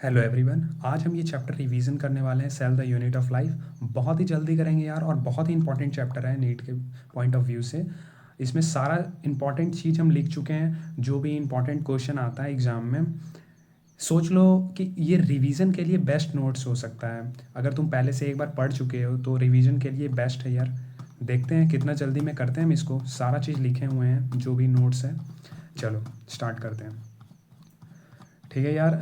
Hello everyone, आज हम ये चैप्टर रिवीजन करने वाले हैं cell the unit of life. बहुत ही जल्दी करेंगे यार, और बहुत ही इंपॉर्टेंट चैप्टर है नीट के पॉइंट ऑफ व्यू से। इसमें सारा इंपॉर्टेंट चीज़ हम लिख चुके हैं, जो भी इंपॉर्टेंट क्वेश्चन आता है एग्ज़ाम में। सोच लो कि ये रिवीजन के लिए बेस्ट नोट्स हो सकता है। अगर तुम पहले से एक बार पढ़ चुके हो तो रिवीजन के लिए बेस्ट है यार। देखते हैं कितना जल्दी में करते हैं हम इसको। सारा चीज़ लिखे हुए हैं, जो भी नोट्स है। चलो स्टार्ट करते हैं। ठीक है यार,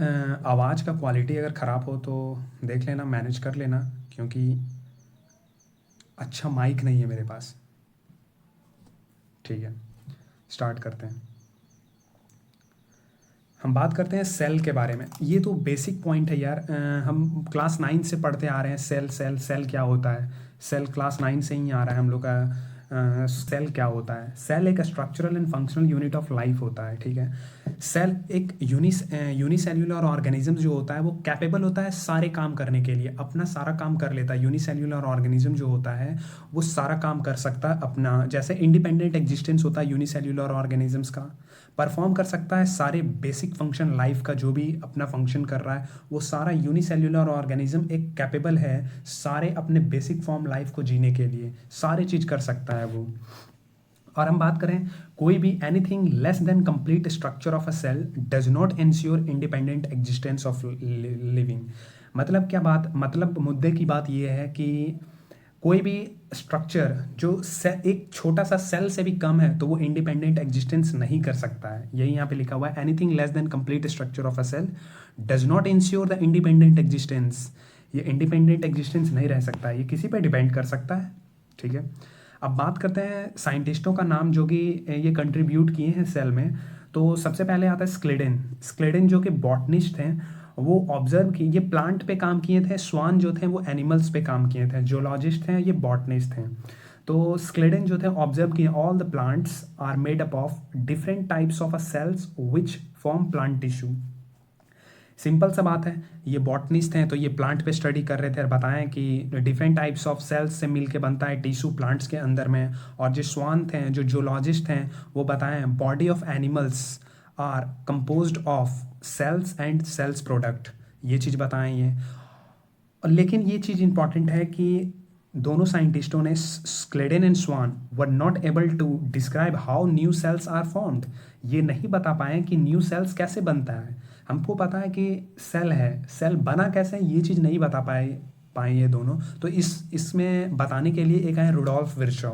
आवाज़ का क्वालिटी अगर ख़राब हो तो देख लेना, मैनेज कर लेना, क्योंकि अच्छा माइक नहीं है मेरे पास। ठीक है, स्टार्ट करते हैं। हम बात करते हैं सेल के बारे में। ये तो बेसिक पॉइंट है यार, हम क्लास 9 से पढ़ते आ रहे हैं। सेल सेल सेल क्या होता है? सेल क्लास 9 से ही आ रहा है हम लोग का। सेल क्या होता है? सेल एक structural and functional unit of life होता है। ठीक है, सेल एक यूनिसेल्यूलर ऑर्गेनिज्म जो होता है वो कैपेबल होता है सारे काम करने के लिए, अपना सारा काम कर लेता है। यूनिसेल्यूलर ऑर्गेनिज्म जो होता है वो सारा काम कर सकता है अपना, जैसे इंडिपेंडेंट एग्जिस्टेंस होता है यूनिसेल्यूलर ऑर्गेनिजम्स का। परफॉर्म कर सकता है सारे बेसिक फंक्शन लाइफ का, जो भी अपना फंक्शन कर रहा है वो सारा यूनिसेल्यूलर ऑर्गेनिज्म एक कैपेबल है सारे अपने बेसिक फॉर्म लाइफ को जीने के लिए, सारी चीज़ कर सकता है वो। और हम बात करें, कोई भी anything less than complete structure of a cell does not ensure independent existence of living. मतलब क्या बात, मतलब मुद्दे की बात यह है कि कोई भी स्ट्रक्चर जो एक छोटा सा सेल से भी कम है तो वो इंडिपेंडेंट एग्जिस्टेंस नहीं कर सकता है। यही यहाँ पे लिखा हुआ है, anything less than complete structure of a cell does not ensure the independent existence. ये इंडिपेंडेंट एग्जिस्टेंस नहीं रह सकता है, ये किसी पे डिपेंड कर सकता है। ठीक है, अब बात करते हैं साइंटिस्टों का नाम जो कि ये कंट्रीब्यूट किए हैं सेल में। तो सबसे पहले आता है स्क्लेडन। स्क्लेडन जो कि बॉटनिस्ट हैं, वो ऑब्जर्व किए, ये प्लांट पे काम किए थे। स्वान जो थे वो एनिमल्स पे काम किए थे। जोलॉजिस्ट हैं, ये बॉटनिस्ट हैं। तो स्क्लेडन जो थे ऑब्जर्व किए, all the plants are made up of different types of a cells which form plant tissue. Simple सा बात है, ये बॉटनिस्ट हैं तो ये प्लांट पे स्टडी कर रहे थे और बताएं कि डिफरेंट टाइप्स ऑफ सेल्स से मिलके बनता है टिश्यू प्लांट्स के अंदर में। और जो स्वान थे, जो जूलॉजिस्ट हैं, वो बताएं body of animals are composed of cells and cells product. ये चीज़ बताएं ये। और लेकिन ये चीज़ इंपॉर्टेंट है कि दोनों साइंटिस्टों ने, Schleiden and Schwann, were not able to describe how new cells are formed. ये नहीं बता पाए कि न्यू सेल्स कैसे बनता है। हमको पता है कि सेल है, सेल बना कैसे, ये चीज़ नहीं बता पाए ये दोनों। तो इसमें बताने के लिए एक है रुडोल्फ विर्चो।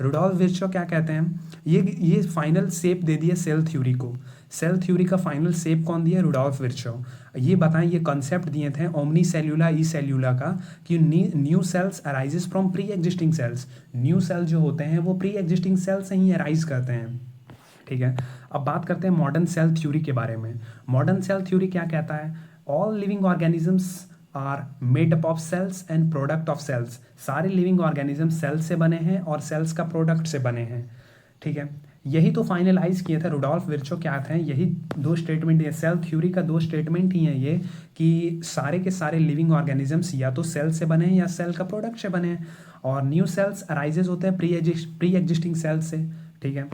रुडोल्फ विर्चो क्या कहते हैं, ये फाइनल शेप दे दिया सेल थ्योरी को। सेल थ्योरी का फाइनल शेप कौन दिया? Rudolf Virchow. ये बताएं, ये कॉन्सेप्ट दिए थे ओमनी सेल्यूला ई सेल्यूला का, कि new cells arises from pre existing cells. New cell जो होते हैं वो प्री एग्जिस्टिंग सेल से ही अराइज करते हैं। ठीक है, अब बात करते हैं मॉडर्न सेल थ्योरी के बारे में। मॉडर्न सेल थ्योरी क्या कहता है? All living organisms are made up of cells and product of cells. सारे लिविंग ऑर्गेनिज्म सेल्स से बने हैं और सेल्स का प्रोडक्ट से बने हैं। ठीक है, यही तो फाइनलाइज किए थे रुडोल्फ विर्चो। क्या थे? यही दो स्टेटमेंट, ये सेल थ्योरी का दो स्टेटमेंट ही है ये, कि सारे के सारे लिविंग ऑर्गेनिजम्स या तो सेल से बने हैं या सेल का प्रोडक्ट से बने हैं। और न्यू सेल्स अराइजेज होते हैं प्री एग्जिस्टिंग सेल्स से। ठीक है,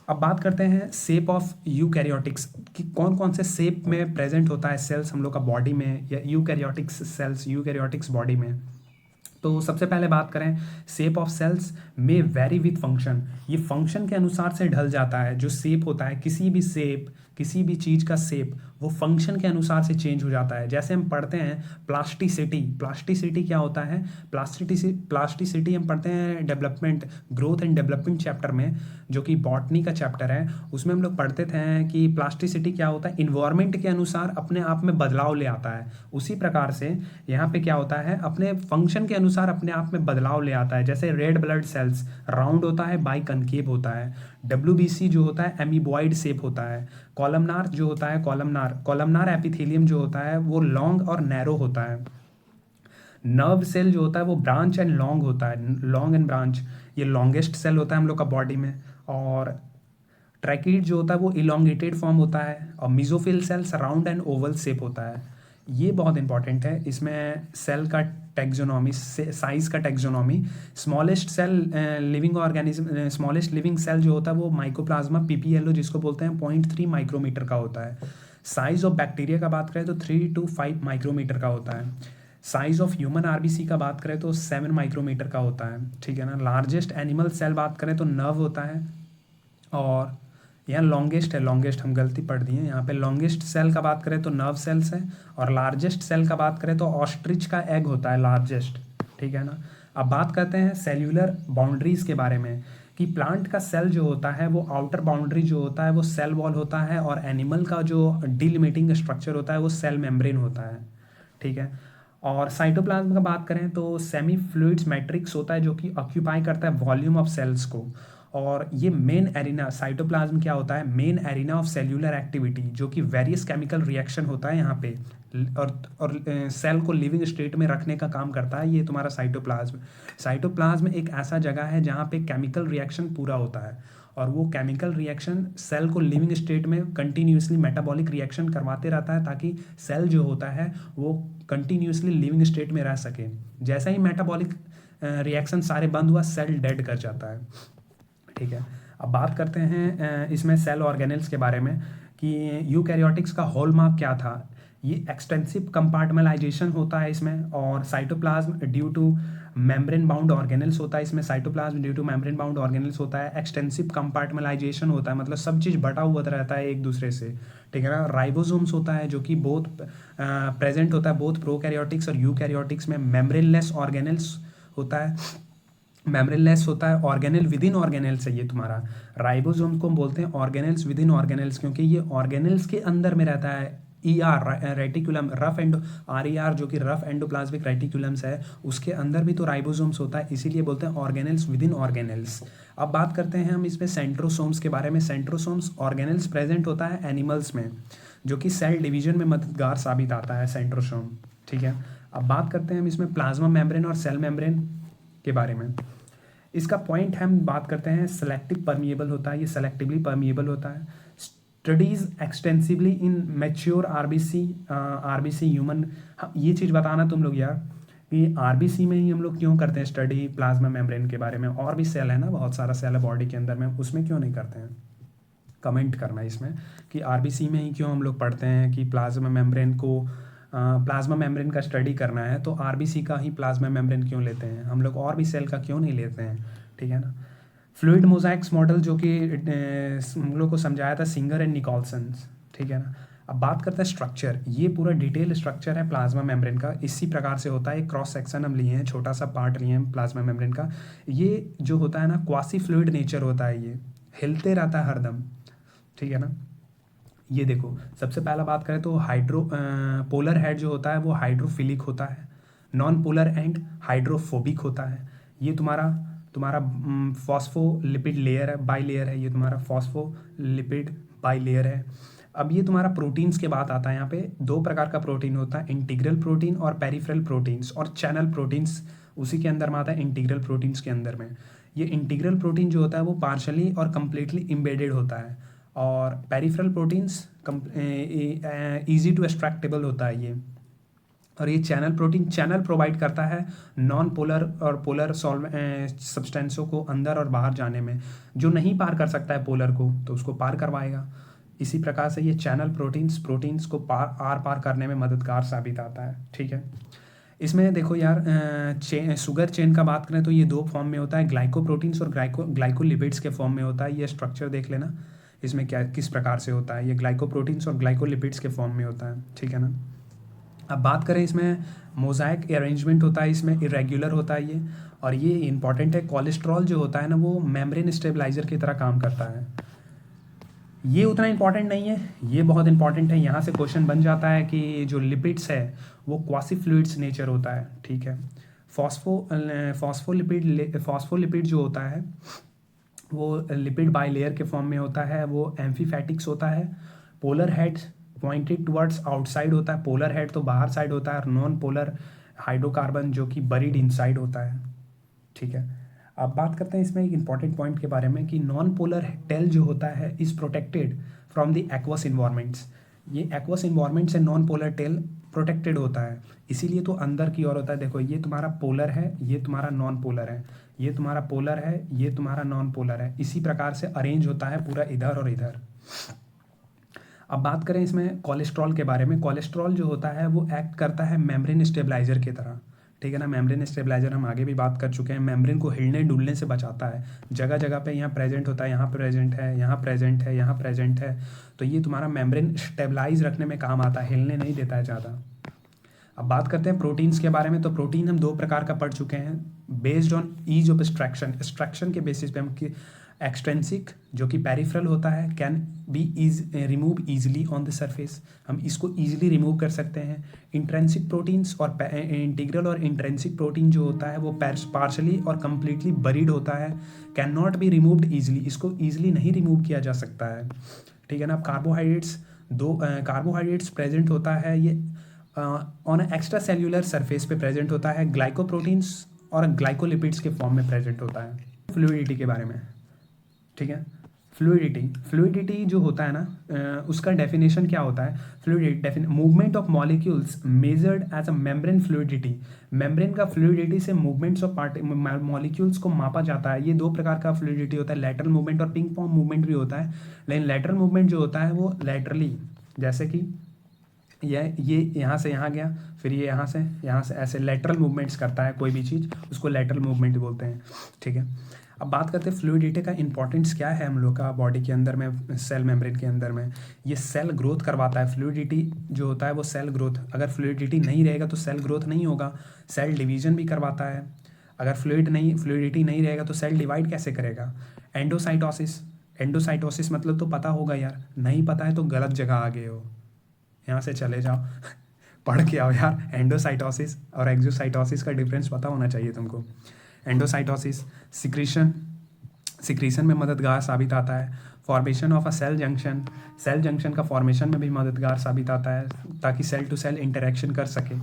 अब बात करते हैं शेप ऑफ यूकैरियोटिक्स, कि कौन कौन से शेप में प्रेजेंट होता है सेल्स हम लोग का बॉडी में, या यूकैरियोटिक्स सेल्स, यूकैरियोटिक्स बॉडी में। तो सबसे पहले बात करें, शेप ऑफ सेल्स में वेरी विथ फंक्शन। ये फंक्शन के अनुसार से ढल जाता है। जो शेप होता है, किसी भी शेप, किसी भी चीज़ का शेप वो फंक्शन के अनुसार से चेंज हो जाता है। जैसे हम पढ़ते हैं प्लास्टिसिटी। प्लास्टिसिटी क्या होता है? प्लास्टिसिटी हम पढ़ते हैं development, growth and development chapter में, जो कि बॉटनी का चैप्टर है। उसमें हम लोग पढ़ते थे कि प्लास्टिसिटी क्या होता है? इन्वायरमेंट के अनुसार अपने आप में बदलाव ले आता है। उसी प्रकार से यहाँ पे क्या होता है, अपने फंक्शन के अनुसार अपने आप में बदलाव ले आता है। जैसे रेड ब्लड सेल्स राउंड होता है, बाई कनकेव होता है। WBC जो होता है एमीबॉइड शेप होता है। कॉलमनार जो होता है, कॉलमनार एपिथेलियम जो होता है वो लॉन्ग और नैरो होता है। नर्व सेल जो होता है वो ब्रांच एंड लॉन्ग होता है, लॉन्ग एंड ब्रांच। ये लॉन्गेस्ट सेल होता है हम लोग का बॉडी में। और ट्रैकीड जो होता है वो इलोंगेटेड फॉर्म होता है। और mesophyll cells round and oval shape होता है। ये बहुत इंपॉर्टेंट है, इसमें सेल का टेक्सोनॉमी, साइज का taxonomy. Smallest cell living organism, smallest living cell जो होता है वो माइकोप्लाज्मा PPLO जिसको बोलते हैं 0.3 माइक्रोमीटर का होता है। साइज ऑफ बैक्टीरिया का बात करें तो 3 to 5 माइक्रोमीटर का होता है। साइज ऑफ ह्यूमन आरबीसी का बात करें तो 7 माइक्रोमीटर का होता है, ठीक है ना। लार्जेस्ट एनिमल सेल बात करें तो नर्व होता है। और यहाँ लॉन्गेस्ट है, लॉन्गेस्ट हम गलती पढ़ दी है, यहाँ पे लॉन्गेस्ट सेल का बात करें तो नर्व सेल्स है। और लार्जेस्ट सेल का बात करें तो ऑस्ट्रिच का एग होता है लार्जेस्ट, ठीक है ना। अब बात करते हैं सेल्यूलर बाउंड्रीज के बारे में, कि प्लांट का सेल जो होता है वो आउटर बाउंड्री जो होता है वो सेल वॉल होता है, और एनिमल का जो डिलिमिटिंग स्ट्रक्चर होता है वो सेल मेम्ब्रेन होता है, ठीक है। और साइटोप्लाज्म का बात करें तो सेमी फ्लूइड्स मैट्रिक्स होता है जो कि ऑक्यूपाई करता है वॉल्यूम ऑफ सेल्स को। और ये मेन एरिना, साइटोप्लाज्म क्या होता है, main arena of cellular activity, जो कि वेरियस केमिकल रिएक्शन होता है यहाँ पे, और सेल को लिविंग स्टेट में रखने का काम करता है ये तुम्हारा साइटोप्लाज्म। साइटोप्लाज्म एक ऐसा जगह है जहाँ पे केमिकल रिएक्शन पूरा होता है, और वो केमिकल रिएक्शन सेल को लिविंग स्टेट में कंटिन्यूसली मेटाबॉलिक रिएक्शन करवाते रहता है, ताकि सेल जो होता है वो कंटिन्यूसली लिविंग स्टेट में रह सके। जैसा ही मेटाबॉलिक रिएक्शन सारे बंद हुआ, सेल डेड कर जाता है, ठीक है। अब बात करते हैं इसमें सेल ऑर्गेनेल्स के बारे में, कि यूकैरियोटिक्स का हॉलमार्क क्या था। ये एक्सटेंसिव कंपार्टमेंटलाइजेशन होता है इसमें, और cytoplasm due two membrane bound organelles होता है इसमें। Cytoplasm due two membrane bound organelles होता है। एक्सटेंसिव कंपार्टमेंटलाइजेशन होता है, मतलब सब चीज़ बटा हुआ रहता है एक दूसरे से, ठीक है ना। राइबोसोम्स होता है जो कि बोथ प्रेजेंट होता है बोथ प्रोकैरियोटिक्स और यूकैरियोटिक्स में। मेम्ब्रेनलेस ऑर्गेनल्स होता है, मेम्ब्रेनलेस होता है। ऑर्गेनल विद इन ऑर्गेनल्स है ये तुम्हारा। राइबोसोम को हम बोलते हैं ऑर्गेनल्स विद इन ऑर्गेनल्स, क्योंकि ये ऑर्गेनल्स के अंदर में रहता है। रेटिकुलम रफ एंडो RER जो कि रफ एंडोप्लाज्मिक रेटिकुलम्स है, उसके अंदर भी तो राइबोसोम्स होता है, इसीलिए बोलते हैं ऑर्गेनल्स विद इन ऑर्गेनल्स। अब बात करते हैं हम इसमें सेंट्रोसोम्स के बारे में। सेंट्रोसोम्स ऑर्गेनल्स प्रेजेंट होता है एनिमल्स में, जो कि सेल डिवीजन में मददगार साबित आता है सेंट्रोसोम, ठीक है। अब बात करते हैं हम इसमें प्लाज्मा मेम्ब्रेन और सेल मेम्ब्रेन के बारे में। इसका पॉइंट हम बात करते हैं सेलेक्टिव परमिएबल होता है, ये सेलेक्टिवली परमिएबल होता है। Studies extensively in mature RBC human. ये चीज़ बताना तुम लोग यार, कि आरबीसी में ही हम लोग क्यों करते हैं स्टडी प्लाज्मा मेम्ब्रेन के बारे में। और भी सेल है ना, बहुत सारा सेल है बॉडी के अंदर में, उसमें क्यों नहीं करते हैं। कमेंट करना इसमें कि आरबीसी में ही क्यों हम लोग पढ़ते हैं कि प्लाज्मा मेम्ब्रेन को, प्लाज्मा मेम्ब्रेन का स्टडी करना है तो आरबीसी का ही प्लाज्मा मेम्ब्रेन क्यों लेते हैं हम लोग, और भी सेल का क्यों नहीं लेते हैं, ठीक है ना। फ्लूइड मोजाइक्स मॉडल जो कि हम लोग को समझाया था सिंगर एंड निकोलसन, ठीक है ना। अब बात करते हैं स्ट्रक्चर। ये पूरा डिटेल स्ट्रक्चर है प्लाज्मा मेम्ब्रेन का, इसी प्रकार से होता है। क्रॉस सेक्शन हम लिए हैं, छोटा सा पार्ट लिए हैं प्लाज्मा मेम्ब्रेन का। ये जो होता है ना, क्वासी फ्लूइड नेचर होता है, ये हिलते रहता है हरदम, ठीक है ना। ये देखो, सबसे पहला बात करें तो पोलर हेड जो होता है वो हाइड्रोफिलिक होता है। नॉन पोलर एंड हाइड्रोफोबिक होता है। ये तुम्हारा तुम्हारा फॉस्फोलिपिड लेयर है, बाई लेयर है, ये तुम्हारा फॉस्फोलिपिड बाई लेयर है। अब ये तुम्हारा प्रोटीन्स के बात आता है। यहाँ पे 2 प्रकार का प्रोटीन होता है, इंटीग्रल प्रोटीन और पेरिफेरल प्रोटीन्स, और चैनल प्रोटीन्स उसी के अंदर में आता है, इंटीग्रल प्रोटीन्स के अंदर में। ये इंटीग्रल प्रोटीन जो होता है वो पार्शली और कम्प्लीटली इम्बेडेड होता है, और peripheral proteins easy to extractable होता है ये। और ये चैनल प्रोटीन चैनल प्रोवाइड करता है नॉन पोलर और पोलर सब्सटेंसों को अंदर और बाहर जाने में। जो नहीं पार कर सकता है पोलर को तो उसको पार करवाएगा। इसी प्रकार से ये चैनल प्रोटीन्स को आर पार करने में मददगार साबित आता है, ठीक है। इसमें देखो यार, शुगर चेन का बात करें तो ये 2 फॉर्म में होता है, ग्लाइकोप्रोटीन्स और ग्लाइकोलिपिड्स के फॉर्म में होता है। ये स्ट्रक्चर देख लेना इसमें क्या किस प्रकार से होता है। ये ग्लाइकोप्रोटीन्स और ग्लाइकोलिपिड्स के फॉर्म में होता है, ठीक है ना। अब बात करें इसमें मोज़ाइक अरेंजमेंट होता है, इसमें इरेग्युलर होता है ये, और ये इंपॉर्टेंट है। कोलेस्ट्रॉल जो होता है ना वो मेम्ब्रेन स्टेबलाइजर की तरह काम करता है। ये उतना इंपॉर्टेंट नहीं है, ये बहुत इंपॉर्टेंट है। यहाँ से क्वेश्चन बन जाता है कि जो लिपिड्स है वो क्वासी फ्लूइड्स नेचर होता है, ठीक है। फॉस्फोलिपिड जो होता है वो लिपिड बाई लेयर के फॉर्म में होता है, वो एम्फीफैटिक्स होता है। Polar head pointed towards outside होता है, पोलर हेड तो बाहर साइड होता है, और नॉन पोलर हाइड्रोकार्बन जो कि बरीड इनसाइड होता है, ठीक है। अब बात करते हैं इसमें एक इंपॉर्टेंट पॉइंट के बारे में कि नॉन पोलर टेल जो होता है is protected from the aqueous environments. ये एक्वस इन्वायरमेंट से नॉन पोलर टेल प्रोटेक्टेड होता है, इसीलिए तो अंदर की ओर होता है। देखो ये तुम्हारा पोलर है, ये तुम्हारा नॉन पोलर है, ये तुम्हारा पोलर है, ये तुम्हारा नॉन पोलर है। इसी प्रकार से अरेंज होता है पूरा इधर और इधर। अब बात करें इसमें कोलेस्ट्रॉल के बारे में। कोलेस्ट्रॉल जो होता है वो एक्ट करता है मेम्ब्रेन स्टेबलाइजर की तरह, ठीक है ना। मेम्ब्रेन स्टेबलाइजर हम आगे भी बात कर चुके हैं। मेम्ब्रेन को हिलने डुलने से बचाता है, जगह जगह पे यहाँ प्रेजेंट होता है, यहाँ प्रेजेंट है, यहाँ प्रेजेंट है, यहाँ प्रेजेंट है। तो ये तुम्हारा मेम्ब्रेन स्टेबलाइज रखने में काम आता है, हिलने नहीं देता है ज़्यादा। अब बात करते हैं प्रोटीन्स के बारे में। तो प्रोटीन हम दो प्रकार का पढ़ चुके हैं, based on ease of extraction के बेसिस पे हम एक्सट्रेंसिक जो कि पेरिफेरल होता है, can be remove easily on the surface, हम इसको ईजिली रिमूव कर सकते हैं। इंट्रेंसिक प्रोटीन्स और इंटीग्रल और इंट्रेंसिक प्रोटीन जो होता है वो पार्शली और कंप्लीटली बरीड होता है, can not be removed easily, इसको ईजिली नहीं रिमूव किया जा सकता है, ठीक है ना। अब कार्बोहाइड्रेट्स, दो कार्बोहाइड्रेट्स प्रेजेंट होता है, ये ऑन एक्स्ट्रा सेल्यूलर सरफेस पे प्रेजेंट होता है, ग्लाइकोप्रोटीन्स और ग्लाइकोलिपिड्स के फॉर्म में प्रेजेंट होता है। फ्लूइडिटी के बारे में, ठीक है। फ्लूइडिटी जो होता है ना, उसका डेफिनेशन क्या होता है। Fluidity movement of molecules measured as a membrane fluidity, membrane का फ्लूइडिटी से मूवमेंट्स ऑफ मॉलिक्यूल्स को मापा जाता है। ये दो प्रकार का फ्लूइडिटी होता है, लैटरल मूवमेंट और पिंग पॉन्ग मूवमेंट भी होता है। लेकिन लैटरल मूवमेंट जो होता है वो लैटरली, जैसे कि ये यहाँ से यहाँ गया, फिर ये यहाँ से ऐसे लैटरल मूवमेंट्स करता है कोई भी चीज़, उसको लैटरल मूवमेंट बोलते हैं, ठीक है। अब बात करते हैं फ्लूइडिटी का इंपॉर्टेंस क्या है हम लोग का बॉडी के अंदर में, सेल मेम्ब्रेन के अंदर में। ये सेल ग्रोथ करवाता है। फ्लूइडिटी जो होता है वो सेल ग्रोथ, अगर फ्लूइडिटी नहीं रहेगा तो सेल ग्रोथ नहीं होगा। सेल डिवीजन भी करवाता है। अगर फ्लूइडिटी नहीं रहेगा तो सेल डिवाइड कैसे करेगा। एंडोसाइटोसिस मतलब तो पता होगा यार, नहीं पता है तो गलत जगह आ गए हो, यहाँ से चले जाओ पढ़ के आओ यार। एंडोसाइटोसिस और एक्सोसाइटोसिस का डिफरेंस पता होना चाहिए तुमको। एंडोसाइटोसिस सिक्रीशन में मददगार साबित आता है। Formation of a cell junction का फॉर्मेशन में भी मददगार साबित आता है, ताकि सेल टू सेल इंटरेक्शन कर सके।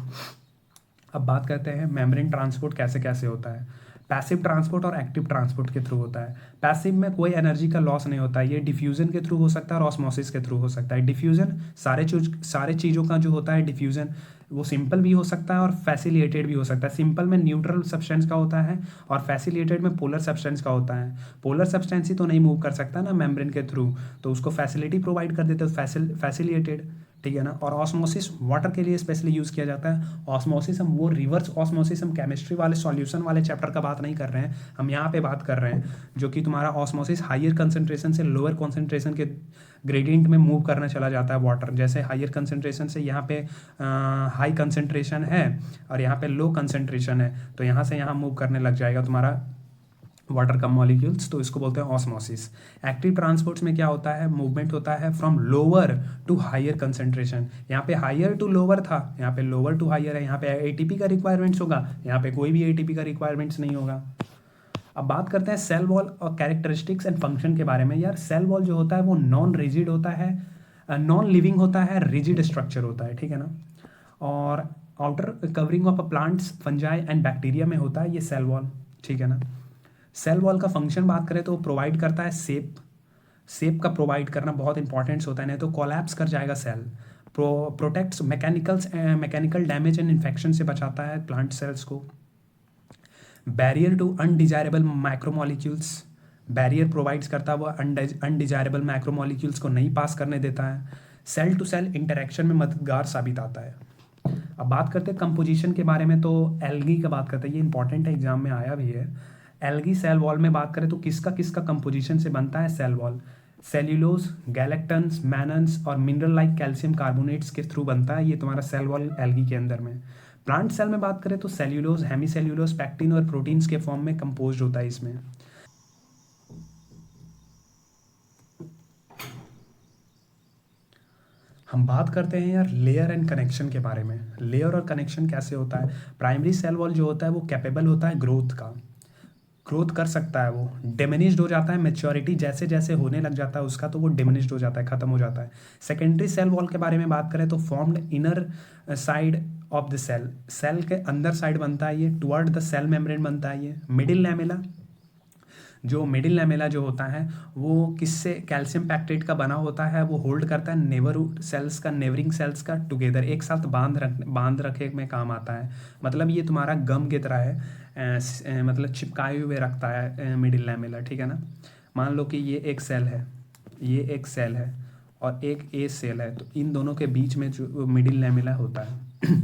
अब बात करते हैं मेम्ब्रेन ट्रांसपोर्ट कैसे कैसे होता है। पैसिव ट्रांसपोर्ट और एक्टिव ट्रांसपोर्ट के थ्रू होता है। पैसिव में कोई एनर्जी का लॉस नहीं होता है, ये डिफ्यूजन के थ्रू हो सकता है और ऑस्मोसिस के थ्रू हो सकता है। डिफ्यूजन सारे चीज़ों का जो होता है डिफ्यूजन, वो सिंपल भी हो सकता है और फैसिलिटेटेड भी हो सकता है। सिंपल में न्यूट्रल सब्सटेंस का होता है और फैसिलिटेटेड में पोलर सब्सटेंस का होता है। पोलर सब्सटेंस ही तो नहीं मूव कर सकता ना मेम्ब्रेन के थ्रू, तो उसको फैसिलिटी प्रोवाइड कर देते हैं, फैसिलिटेटेड, ठीक है ना। और ऑस्मोसिस वाटर के लिए स्पेशली यूज़ किया जाता है। ऑस्मोसिस हम वो रिवर्स ऑस्मोसिस, हम केमिस्ट्री वाले सॉल्यूशन वाले चैप्टर का बात नहीं कर रहे हैं, हम यहाँ पे बात कर रहे हैं जो कि तुम्हारा ऑस्मोसिस हायर कंसंट्रेशन से लोअर कंसंट्रेशन के ग्रेडियंट में मूव करना चला जाता है वाटर। जैसे हायर कंसंट्रेशन से यहाँ पे हाई कंसंट्रेशन है और यहाँ पे लो कंसंट्रेशन है, तो यहाँ से यहाँ मूव करने लग जाएगा तुम्हारा वाटर का मॉलिक्यूल्स, तो इसको बोलते हैं ऑस्मोसिस। एक्टिव ट्रांसपोर्ट्स में क्या होता है, मूवमेंट होता है from lower to higher concentration. यहाँ पे हायर टू लोअर था, यहाँ पे लोअर टू हायर है। यहाँ पे एटीपी का रिक्वायरमेंट्स होगा, यहाँ पे कोई भी एटीपी का रिक्वायरमेंट्स नहीं होगा। अब बात करते हैं सेल वॉल और कैरेक्टरिस्टिक्स एंड फंक्शन के बारे में। यार सेल वॉल जो होता है वो नॉन रिजिड होता है, नॉन लिविंग होता है, रिजिड स्ट्रक्चर होता है, ठीक है ना। और outer covering of a plants, fungi and bacteria में होता है ये सेल वॉल, ठीक है ना। सेल वॉल का फंक्शन बात करें तो प्रोवाइड करता है सेप का प्रोवाइड करना बहुत इंपॉर्टेंट होता है, नहीं तो कोलैप्स कर जाएगा cell. Protects mechanical damage and infection से बचाता है प्लांट सेल्स को। Barrier to undesirable micromolecules, barrier provides करता है वो अनडिजायरेबल माइक्रोमोलिक्यूल्स को नहीं पास करने देता है। सेल टू सेल इंटरेक्शन में मददगार साबित आता है। अब बात करते हैं कंपोजिशन के बारे में, तो एल्गी का बात करते हैं, ये इंपॉर्टेंट है, एग्जाम में आया भी है। एल्गी सेल वॉल में बात करें तो किसका किसका कंपोजिशन से बनता है cell wall. Cellulose, galactans, mannans और मिनरल लाइक कैल्शियम कार्बोनेट्स के थ्रू बनता है ये तुम्हारा सेल वॉल एल्गी के अंदर में। प्लांट सेल में बात करें तो सेल्यूलोज, हेमीसेल्यूलोज, पैक्टिन और प्रोटीन्स के फॉर्म में कंपोज होता है इसमें। हम बात करते हैं यार लेयर एंड कनेक्शन के बारे में। लेयर और कनेक्शन कैसे होता है। प्राइमरी सेल वॉल जो होता है वो कैपेबल होता है ग्रोथ कर सकता है, वो डिमिनिश्ड हो जाता है मैच्योरिटी जैसे जैसे होने लग जाता है उसका, तो वो डिमिनिश्ड हो जाता है, खत्म हो जाता है। सेकेंडरी सेल वॉल के बारे में बात करें तो formed inner side of the cell के अंदर साइड बनता है ये, टुवर्ड द सेल मेम्ब्रेन बनता है ये। मिडिल लैमेला जो होता है वो किससे, कैल्शियम पैक्टेट का बना होता है, वो होल्ड करता है नेवरिंग सेल्स का टुगेदर, एक साथ बांध रखे में काम आता है। मतलब ये तुम्हारा गम की तरह है, मतलब चिपकाए हुए रखता है मिडिल लैमेला, ठीक है ना। मान लो कि ये एक सेल है और एक ए सेल है, तो इन दोनों के बीच में जो मिडिल लैमेला होता है।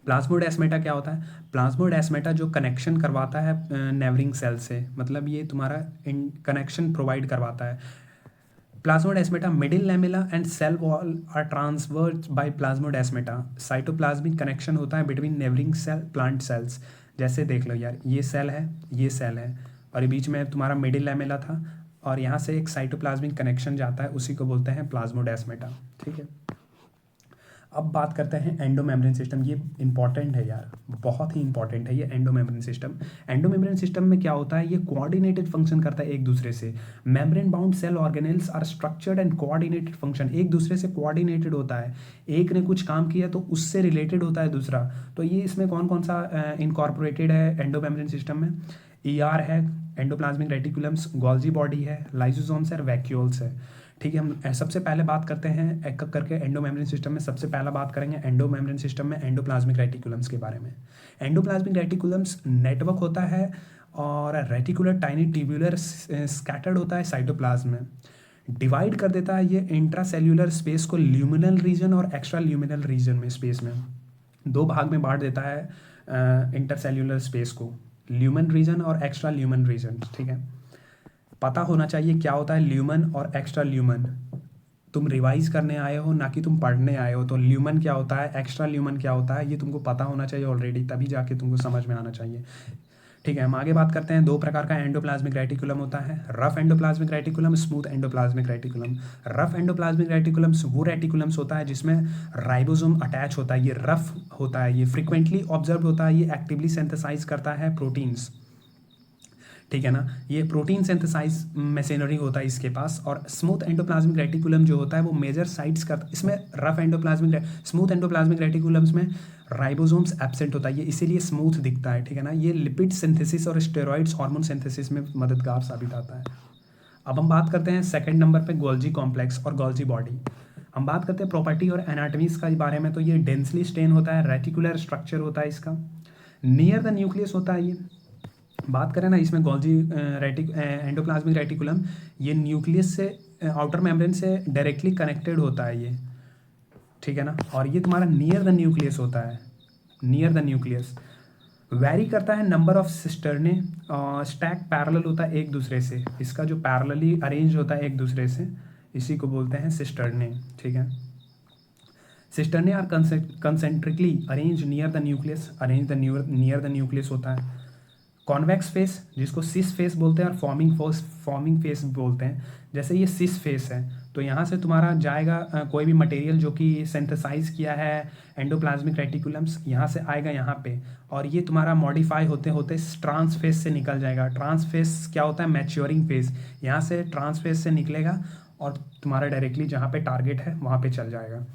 प्लाज्मोडेस्माटा क्या होता है? प्लाज्मोडेस्माटा जो कनेक्शन करवाता है नेवरिंग सेल से, मतलब ये तुम्हारा कनेक्शन प्रोवाइड करवाता है। Plasmodesmata middle lamella and cell wall are transverse by plasmodesmata. Cytoplasmic connection होता है between neighbouring cell plant cells. जैसे देख लो यार, ये सेल है, ये सेल है, और ये बीच में तुम्हारा मिडिल लैमेला था, और यहाँ से एक साइटोप्लाज्मिक कनेक्शन जाता है, उसी को बोलते हैं प्लाज्मोडेस्माटा। ठीक है, अब बात करते हैं एंडोमेम्ब्रेन सिस्टम। ये इंपॉर्टेंट है यार, बहुत ही इंपॉर्टेंट है ये एंडोमेम्ब्रेन सिस्टम। एंडोमेम्ब्रेन सिस्टम में क्या होता है, ये कोऑर्डिनेटेड फंक्शन करता है एक दूसरे से। Membrane bound cell organelles are structured and coordinated function, एक दूसरे से कोऑर्डिनेटेड होता है। एक ने कुछ काम किया तो उससे रिलेटेड होता है दूसरा। तो ये इसमें कौन कौन सा इनकॉर्पोरेटेड है एंडोमेम्ब्रेन सिस्टम में? ईआर है, एंडोप्लाज्मिक रेटिकुलम्स, गोल्जी बॉडी है, लाइसोसोम्स है, वैक्यूल्स है। ठीक है, हम सबसे पहले बात करते हैं एक एक करके एंडोमेम्ब्रेन सिस्टम में। सबसे पहला बात करेंगे एंडोमेम्ब्रेन सिस्टम में एंडोप्लाज्मिक रेटिकुलम्स के बारे में। एंडोप्लाज्मिक रेटिकुलम्स नेटवर्क होता है और रेटिकुलर टाइनी ट्यूब्यूलर स्कैटर्ड होता है साइटोप्लाज्म में। डिवाइड कर देता है ये इंट्रासेल्यूलर स्पेस को ल्यूमिनल रीजन और एक्स्ट्रा ल्यूमिनल रीजन में, स्पेस में दो भाग में बांट देता है इंटरसेल्यूलर स्पेस को, ल्यूमन रीजन और एक्स्ट्रा ल्यूमन रीजन। ठीक है, पता होना चाहिए क्या होता है ल्यूमन और एक्स्ट्रा ल्यूमन। तुम रिवाइज करने आए हो, ना कि तुम पढ़ने आए हो, तो ल्यूमन क्या होता है, एक्स्ट्रा ल्यूमन क्या होता है, ये तुमको पता होना चाहिए ऑलरेडी, तभी जाके तुमको समझ में आना चाहिए। ठीक है, हम आगे बात करते हैं। दो प्रकार का एंडोप्लाज्मिक रेटिकुलम होता है, rough endoplasmic reticulum, smooth endoplasmic reticulum. Rough endoplasmic reticulums वो रेटिकुलम्स होता है जिसमें राइबोसोम अटैच होता है, ये रफ होता है, ये फ्रिक्वेंटली ऑब्जर्व होता है, ये एक्टिवली सिंथेसाइज करता है प्रोटीन्स। ठीक है ना, ये प्रोटीन सिंथेसाइज मशीनरी होता है इसके पास। और स्मूथ एंडोप्लाज्मिक रेटिकुलम जो होता है वो मेजर साइट्स करता है। इसमें rough endoplasmic smooth endoplasmic reticulums में राइबोसोम्स एब्सेंट होता है, ये इसीलिए स्मूथ दिखता है। ठीक है ना, ये लिपिड सिंथेसिस और स्टेरॉइड्स हार्मोन सिंथेसिस में मददगार साबित आता है। अब हम बात करते हैं सेकंड नंबर पे गोल्जी कॉम्प्लेक्स और गोल्जी बॉडी। हम बात करते हैं प्रॉपर्टी और एनाटॉमीज का बारे में। तो ये डेंसली स्टेन होता है, रेटिकुलर स्ट्रक्चर होता है इसका, नियर द न्यूक्लियस होता है ये। बात करें ना इसमें गोल्जी एंडोप्लाज्मिक रेटिकुलम, ये न्यूक्लियस से आउटर मेम्ब्रेन से डायरेक्टली कनेक्टेड होता है ये। ठीक है ना, और ये तुम्हारा नियर द न्यूक्लियस होता है, नियर द न्यूक्लियस। वैरी करता है number of cisternae, stack parallel होता है एक दूसरे से, इसका जो पैरेलली अरेंज होता है एक दूसरे से, इसी को बोलते हैं सिस्टर्ने। ठीक है, cisternae are concentrically arrange near the nucleus, arrange the near the nucleus होता है। कॉन्वेक्स फेस जिसको सिस फेस बोलते हैं और फॉर्मिंग फेस बोलते हैं। जैसे ये सिस फेस है तो यहाँ से तुम्हारा जाएगा कोई भी मटेरियल जो कि सिंथेसाइज किया है एंडोप्लाज्मिक रेटिकुलम्स, यहाँ से आएगा यहाँ पे, और ये तुम्हारा मॉडिफाई होते होते ट्रांस फेस से निकल जाएगा। ट्रांस फेस क्या होता है, मैच्योरिंग फेस, यहाँ से ट्रांस फेस से निकलेगा और तुम्हारा डायरेक्टली जहाँ पे टारगेट है वहाँ पे चल जाएगा।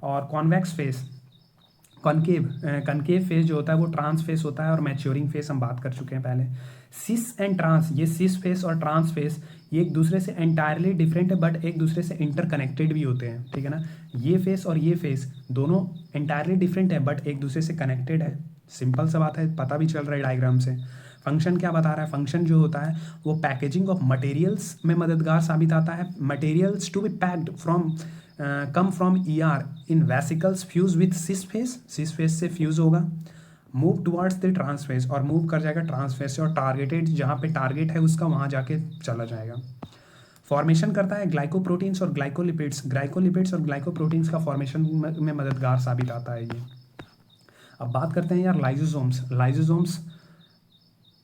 और कॉन्वेक्स फेस, कनकेव फेस जो होता है वो ट्रांस फेस होता है, और मैच्योरिंग फेस हम बात कर चुके हैं पहले। सिस एंड ट्रांस, ये सिस फेस और ट्रांस फेस ये एक दूसरे से एंटायरली डिफरेंट है बट एक दूसरे से इंटरकनेक्टेड भी होते हैं। ठीक है ना, ये फेस और ये फेस दोनों एंटायरली डिफरेंट है बट एक दूसरे से कनेक्टेड है। सिंपल सा बात है, पता भी चल रहा है डायग्राम से। फंक्शन क्या बता रहा है, फंक्शन जो होता है वो पैकेजिंग ऑफ मटेरियल्स में मददगार साबित आता है। Materials to be packed from come from ER in vesicles fuse with cis face से फ्यूज होगा, मूव टुवर्ड्स द ट्रांसफेस, और मूव कर जाएगा ट्रांसफेस से, और टारगेटेड जहाँ पे टारगेट है उसका वहाँ जाके चला जाएगा। फॉर्मेशन करता है ग्लाइकोप्रोटीन्स और ग्लाइकोलिपिड्स और ग्लाइकोप्रोटीन्स का फॉर्मेशन में मददगार साबित आता है ये। अब बात करते हैं यार लाइजोसोम्स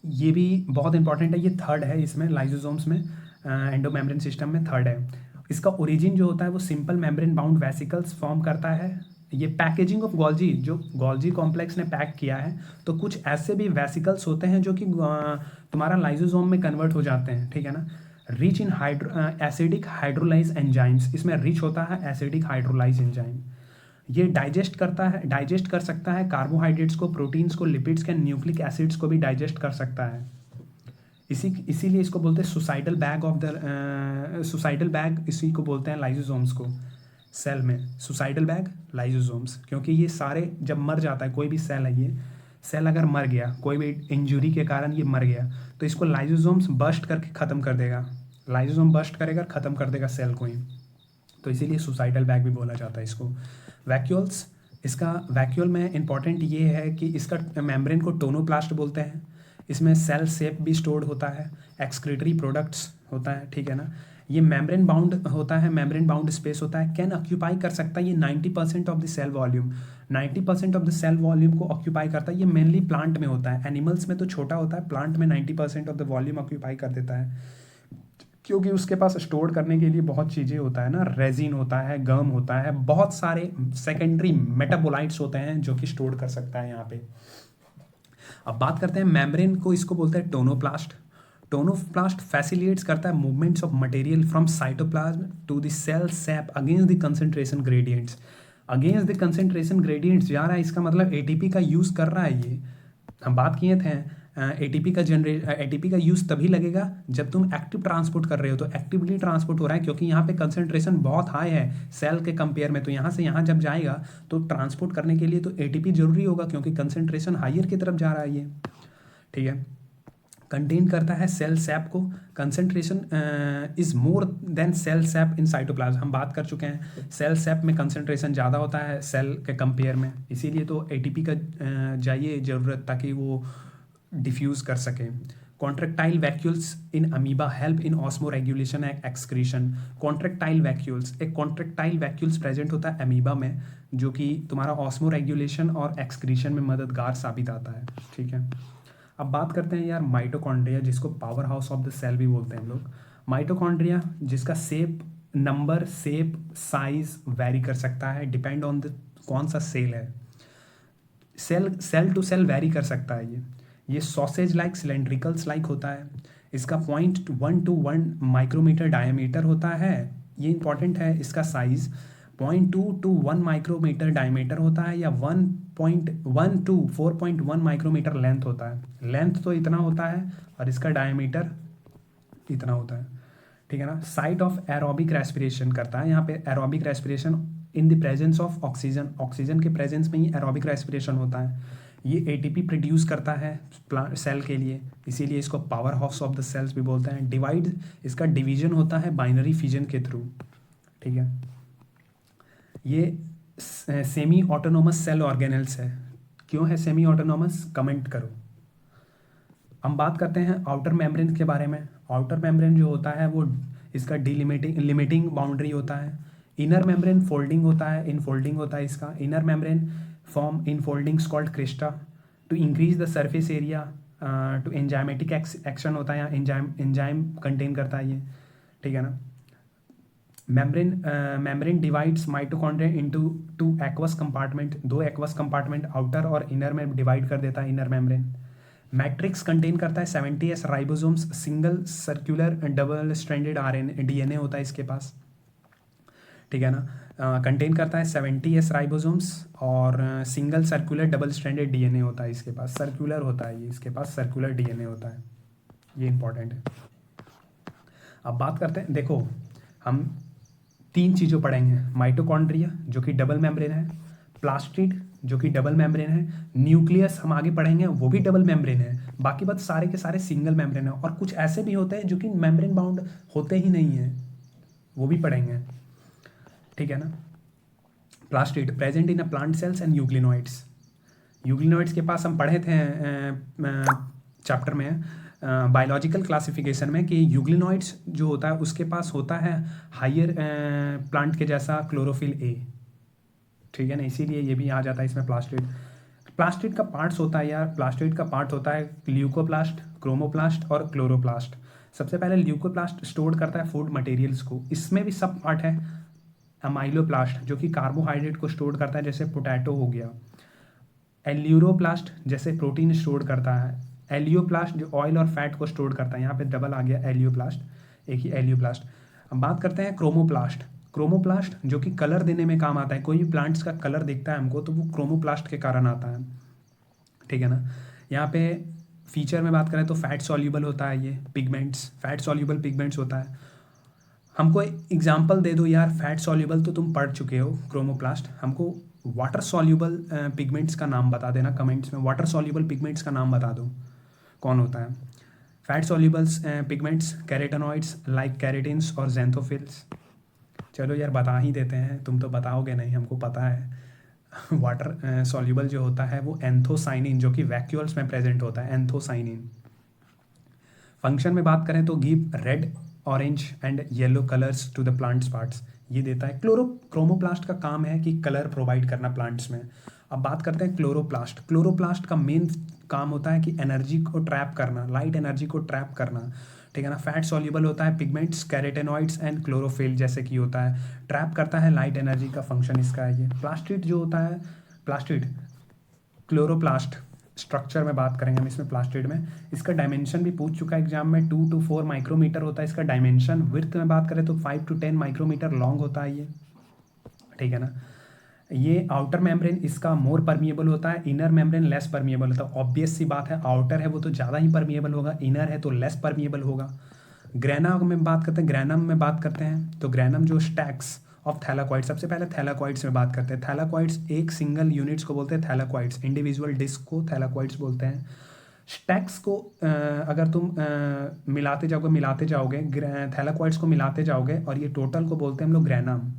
ये भी बहुत इंपॉर्टेंट है, ये थर्ड है इसमें, लाइजोसोम्स में एंडोमेम्ब्रेन सिस्टम में थर्ड है। इसका ओरिजिन जो होता है वो simple membrane bound vesicles form करता है। ये पैकेजिंग ऑफ गोल्जी, जो गोल्जी कॉम्प्लेक्स ने पैक किया है, तो कुछ ऐसे भी वेसिकल्स होते हैं जो कि तुम्हारा लाइजोसोम में कन्वर्ट हो जाते हैं। ठीक है ना, rich in acidic hydrolyse enzymes, इसमें रिच होता है एसिडिक हाइड्रोलाइज एंजाइम। ये डाइजेस्ट कर सकता है कार्बोहाइड्रेट्स को, प्रोटीन्स को, लिपिड्स के, न्यूक्लिक एसिड्स को भी डाइजेस्ट कर सकता है। इसीलिए इसको बोलते हैं सुसाइडल बैग, इसी को बोलते हैं लाइजोसोम्स को। सेल में सुसाइडल बैग लाइजोसोम्स, क्योंकि ये सारे जब मर जाता है कोई भी सेल है, ये सेल अगर मर गया कोई भी इंजुरी के कारण ये मर गया तो इसको लाइजोसोम्स बस्ट करके ख़त्म कर देगा, लाइजोसोम बस्ट करेगा ख़त्म कर देगा सेल को ही। तो इसीलिए सुसाइडल बैग भी बोला जाता है इसको। वैक्यूल्स, इसका वैक्यूल में इंपॉर्टेंट ये है कि इसका मेम्ब्रेन को टोनोप्लास्ट बोलते हैं। इसमें सेल सेप भी स्टोर्ड होता है, एक्सक्रीटरी प्रोडक्ट्स होता है, ठीक है ना। ये मेम्ब्रेन बाउंड होता है, मेम्ब्रेन बाउंड स्पेस होता है, कैन ऑक्यूपाई कर सकता है ये 90% of the cell volume, 90% of the cell volume को ऑक्यूपाई करता है। ये मेनली प्लांट में होता है, एनिमल्स में तो छोटा होता है, प्लांट में 90% ऑफ द वॉल्यूम ऑक्यूपाई कर देता है, क्योंकि उसके पास स्टोर करने के लिए बहुत चीज़ें होता है ना, रेजिन होता है, गम होता है, बहुत सारे सेकेंडरी मेटाबोलाइट्स होते हैं जो कि स्टोर कर सकता है यहाँ पे। अब बात करते हैं मेम्ब्रेन को, इसको बोलते हैं टोनोप्लास्ट। टोनोप्लास्ट फैसिलिटेट्स करता है movements of material from cytoplasm to the cell sap against the concentration gradients. Against the concentration gradients जा रहा है, इसका मतलब एटीपी का यूज़ कर रहा है ये। हम बात किए थे एटीपी का यूज़ तभी लगेगा जब तुम एक्टिव ट्रांसपोर्ट कर रहे हो, तो एक्टिवली ट्रांसपोर्ट हो रहा है क्योंकि यहाँ पे कंसंट्रेशन बहुत हाई है सेल के कंपेयर में, तो यहाँ से यहाँ जब जाएगा तो ट्रांसपोर्ट करने के लिए तो एटीपी जरूरी होगा क्योंकि कंसंट्रेशन हायर की तरफ जा रहा है ये, ठीक है। कंटेन करता है सेल सैप को, concentration is more than cell sap in cytoplasm. हम बात कर चुके हैं सेल सैप में कंसंट्रेशन ज़्यादा होता है सेल के कंपेयर में, इसीलिए तो एटीपी का चाहिए ज़रूरत ताकि वो डिफ्यूज कर सकें। Contractile vacuoles in amoeba help in osmo regulation and excretion. Contractile vacuoles, एक कॉन्ट्रेक्टाइल वैक्यूल्स प्रेजेंट होता है अमीबा में जो कि तुम्हारा ऑस्मो रेगुलेशन और एक्सक्रीशन में मददगार साबित आता है, ठीक है। अब बात करते हैं यार माइटोकॉन्ड्रिया, जिसको power house of the cell भी बोलते हैं हम लोग। माइटोकॉन्ड्रिया जिसका shape, number, shape, size vary कर सकता है, डिपेंड ऑन द कौन सा सेल है। सेल टू सेल वेरी कर सकता है ये सॉसेज लाइक सिलेंड्रिकल्स लाइक होता है। इसका 0.1 to 1 माइक्रोमीटर डायमीटर होता है, ये इंपॉर्टेंट है। इसका साइज 0.2 to 1 माइक्रोमीटर डायमीटर होता है, या 1.1 to 4.1 माइक्रोमीटर लेंथ होता है। लेंथ तो इतना होता है और इसका डायमीटर इतना होता है, ठीक है ना। साइट ऑफ एरोबिक रेस्पिरेशन करता है, यहाँ पे aerobic respiration in the presence of oxygen, oxygen के प्रेजेंस में ही एरोबिक रेस्पिरेशन होता है। ये एटीपी प्रोड्यूस करता है सेल के लिए, इसीलिए इसको power house of the cells भी बोलते हैं। डिवाइड, इसका डिवीजन होता है बाइनरी फिजन के थ्रू, ठीक है। ये सेमी ऑटोनोमस सेल ऑर्गेनल्स है। क्यों है सेमी ऑटोनोमस, कमेंट करो। हम बात करते हैं आउटर मेम्ब्रेन के बारे में। आउटर मेम्ब्रेन जो होता है वो इसका लिमिटिंग बाउंड्री होता है। इनर मेम्ब्रेन फोल्डिंग होता है, इनफोल्डिंग होता है इसका। Inner membrane form in foldings called crista to increase the surface area to enzymatic action होता है, या एंजाइम कंटेन करता है ये, ठीक है ना। Membrane divides mitochondria into 2 aqueous compartment, 2 aqueous compartment outer और इनर में डिवाइड कर देता है इनर मेम्ब्रेन। मैट्रिक्स कंटेन करता है 70s ribosomes, single circular double stranded RNA DNA होता है इसके पास, ठीक है ना। कंटेन करता है 70s राइबोसोम्स और single circular double stranded DNA होता है इसके पास, सर्कुलर होता है ये, इसके पास सर्कुलर डीएनए होता है, ये इंपॉर्टेंट है। अब बात करते हैं, देखो हम 3 चीज़ों पढ़ेंगे, माइटोकॉन्ड्रिया जो कि डबल मेम्ब्रेन है, प्लास्टिड जो कि डबल मेम्ब्रेन है, न्यूक्लियस हम आगे पढ़ेंगे वो भी डबल मेम्ब्रेन है, बाकी बात सारे के सारे सिंगल मेम्ब्रेन है। और कुछ ऐसे भी होते हैं जो कि मेम्ब्रेन बाउंड होते ही नहीं है, वो भी पढ़ेंगे, ठीक है ना। Plastid present in a plant cells and euglenoids. Euglenoids के पास हम पढ़े थे चैप्टर में बायोलॉजिकल क्लासिफिकेशन में कि यूग्लिनोइड्स जो होता है उसके पास होता है हायर प्लांट के जैसा क्लोरोफिल ए, ठीक है ना, इसीलिए ये भी आ जाता है इसमें प्लास्टिड। प्लास्टिड का पार्ट्स होता है यार, प्लास्टिड का पार्ट होता है ल्यूकोप्लास्ट, क्रोमोप्लास्ट और क्लोरोप्लास्ट। सबसे पहले ल्यूकोप्लास्ट स्टोर करता है फूड मटेरियल्स को, इसमें भी सब पार्ट है। अमाइलोप्लास्ट जो कि कार्बोहाइड्रेट को स्टोर करता है जैसे पोटैटो हो गया। एल्यूरोप्लास्ट जैसे प्रोटीन स्टोर करता है। एलियोप्लास्ट जो ऑयल और फैट को स्टोर करता है, यहाँ पे डबल आ गया एलियोप्लास्ट, एक ही एलियोप्लास्ट। अब बात करते हैं क्रोमोप्लास्ट। क्रोमोप्लास्ट जो कि कलर देने में काम आता है, कोई भी प्लांट्स का कलर दिखता है हमको तो वो क्रोमोप्लास्ट के कारण आता है, ठीक है ना। यहाँ पे फीचर में बात करें तो फैट सॉल्यूबल होता है ये, पिगमेंट्स, फैट सॉल्यूबल पिगमेंट्स होता है। हमको एग्जाम्पल दे दो यार, फैट सॉल्यूबल तो तुम पढ़ चुके हो क्रोमोप्लास्ट, हमको वाटर सॉल्यूबल पिगमेंट्स का नाम बता देना कमेंट्स में, वाटर सॉल्यूबल पिगमेंट्स का नाम बता दो कौन होता है। फैट सॉल्यूबल्स पिगमेंट्स कैरोटेनॉइड्स लाइक कैरेटिन्स और ज़ैंथोफिल्स। चलो यार बता ही देते हैं, तुम तो बताओगे नहीं, हमको पता है। वाटर सॉल्युबल जो होता है वो एंथोसाइनिन, जो कि वैक्यूल्स में प्रेजेंट होता है, एंथोसाइनिन। फंक्शन में बात करें तो give red, orange and yellow colours to the plants parts, ये देता है। क्रोमोप्लास्ट का काम है कि कलर प्रोवाइड करना प्लांट्स में। अब बात करते हैं क्लोरोप्लास्ट। क्लोरोप्लास्ट का मेन काम होता है कि एनर्जी को ट्रैप करना, लाइट एनर्जी को ट्रैप करना, ठीक है ना। फैट सॉल्युबल होता है, पिगमेंट्स, कैरोटेनॉइड्स एंड क्लोरोफिल जैसे कि होता है, ट्रैप करता है लाइट एनर्जी का फंक्शन इसका है ये। प्लास्टिड जो होता है, प्लास्टिड क्लोरोप्लास्ट स्ट्रक्चर में बात करेंगे हम इसमें, प्लास्टिड में इसका डायमेंशन भी पूछ चुका है एग्जाम में, 2 to 4 माइक्रोमीटर होता है इसका डायमेंशन। विड्थ में बात करें तो 5 to 10 माइक्रोमीटर लॉन्ग होता है ये, ठीक है ना। ये आउटर मेम्ब्रेन इसका मोर परमिएबल होता है, इनर मेम्ब्रेन लेस परमिएबल होता है। ऑब्वियस सी बात है, आउटर है वो तो ज़्यादा ही परमिएबल होगा, इनर है तो लेस परमिएबल होगा। ग्रेना में बात करते हैं, ग्रेनम में बात करते हैं तो ग्रेनम जो स्टैक्स ऑफ थैलाकॉइड्स, सबसे पहले थैलाकॉइड्स में बात करते हैं। थैलाकॉइड्स एक सिंगल यूनिट्स को बोलते हैं थैलाकॉइड्स, इंडिविजुअल डिस्क को थैलाकॉइड्स बोलते हैं। स्टैक्स को अगर तुम मिलाते जाओगे थैलाकॉइड्स को मिलाते जाओगे और ये टोटल को बोलते हैं हम लोग granum.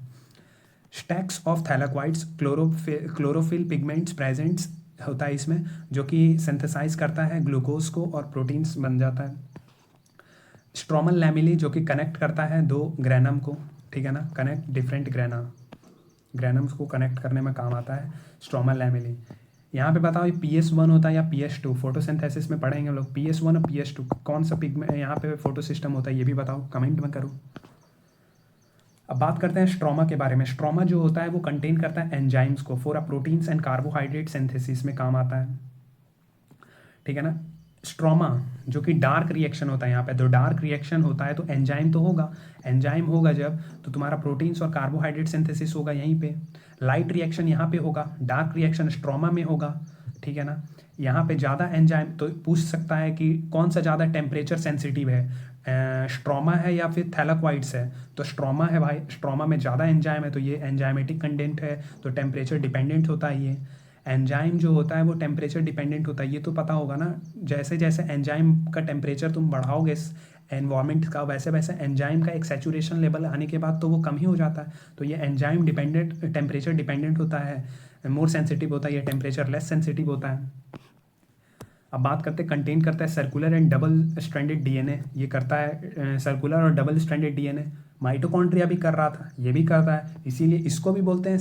Stacks of thylakoids, chlorophyll pigments presents होता है इसमें, जो कि सिंथेसाइज करता है ग्लूकोज को और प्रोटीन्स बन जाता है। स्ट्रोमल लैमिली जो कि कनेक्ट करता है दो ग्रेनम को, ठीक है ना, कनेक्ट डिफरेंट ग्रेनम्स को कनेक्ट करने में काम आता है स्ट्रोमल लैमिली। यहाँ पे बताओ ये PS1 होता है या PS2, फोटोसिंथेसिस में पढ़ेंगे हम लोग PS1 और PS2 कौन सा पिगमेंट यहाँ पे फोटो सिस्टम होता है, ये भी बताओ, कमेंट में करो। अब बात करते हैं स्ट्रोमा के बारे में। स्ट्रोमा जो होता है वो कंटेन करता है एंजाइम्स को for a proteins and carbohydrate synthesis में काम आता है, ठीक है ना। स्ट्रोमा जो कि डार्क रिएक्शन होता है, यहाँ पे तो डार्क रिएक्शन होता है तो एंजाइम तो होगा, एंजाइम होगा जब तो तुम्हारा प्रोटीन्स और कार्बोहाइड्रेट सिंथेसिस होगा यहीं पे। लाइट रिएक्शन यहाँ पे होगा, डार्क रिएक्शन स्ट्रोमा में होगा, ठीक है ना। यहाँ पे ज़्यादा एंजाइम तो पूछ सकता है कि कौन सा ज़्यादा टेम्परेचर सेंसिटिव है, स्ट्रोमा है या फिर थैलाकॉइड्स है, तो स्ट्रोमा है भाई, स्ट्रोमा में ज़्यादा एंजाइम है तो ये एंजाइमेटिक कंटेंट है, तो टेम्परेचर डिपेंडेंट होता है ये। एंजाइम जो होता है वो टेम्परेचर डिपेंडेंट होता है, ये तो पता होगा ना। जैसे जैसे एंजाइम का टेम्परेचर तुम बढ़ाओगे एनवायरनमेंट का, वैसे वैसे एंजाइम का एक सैचुरेशन लेवल आने के बाद तो वो कम ही हो जाता है, तो ये एंजाइम डिपेंडेंट, टेम्परेचर डिपेंडेंट होता है, मोर सेंसिटिव होता है, ये टेम्परेचर लेस सेंसिटिव होता है। अब बात करते हैं, कंटेन करता है circular and double stranded DNA, ये करता है सर्कुलर और डबल स्ट्रैंडेड डीएनए। माइटोकॉन्ड्रिया भी कर रहा था, ये भी करता है, इसीलिए इसको भी बोलते हैं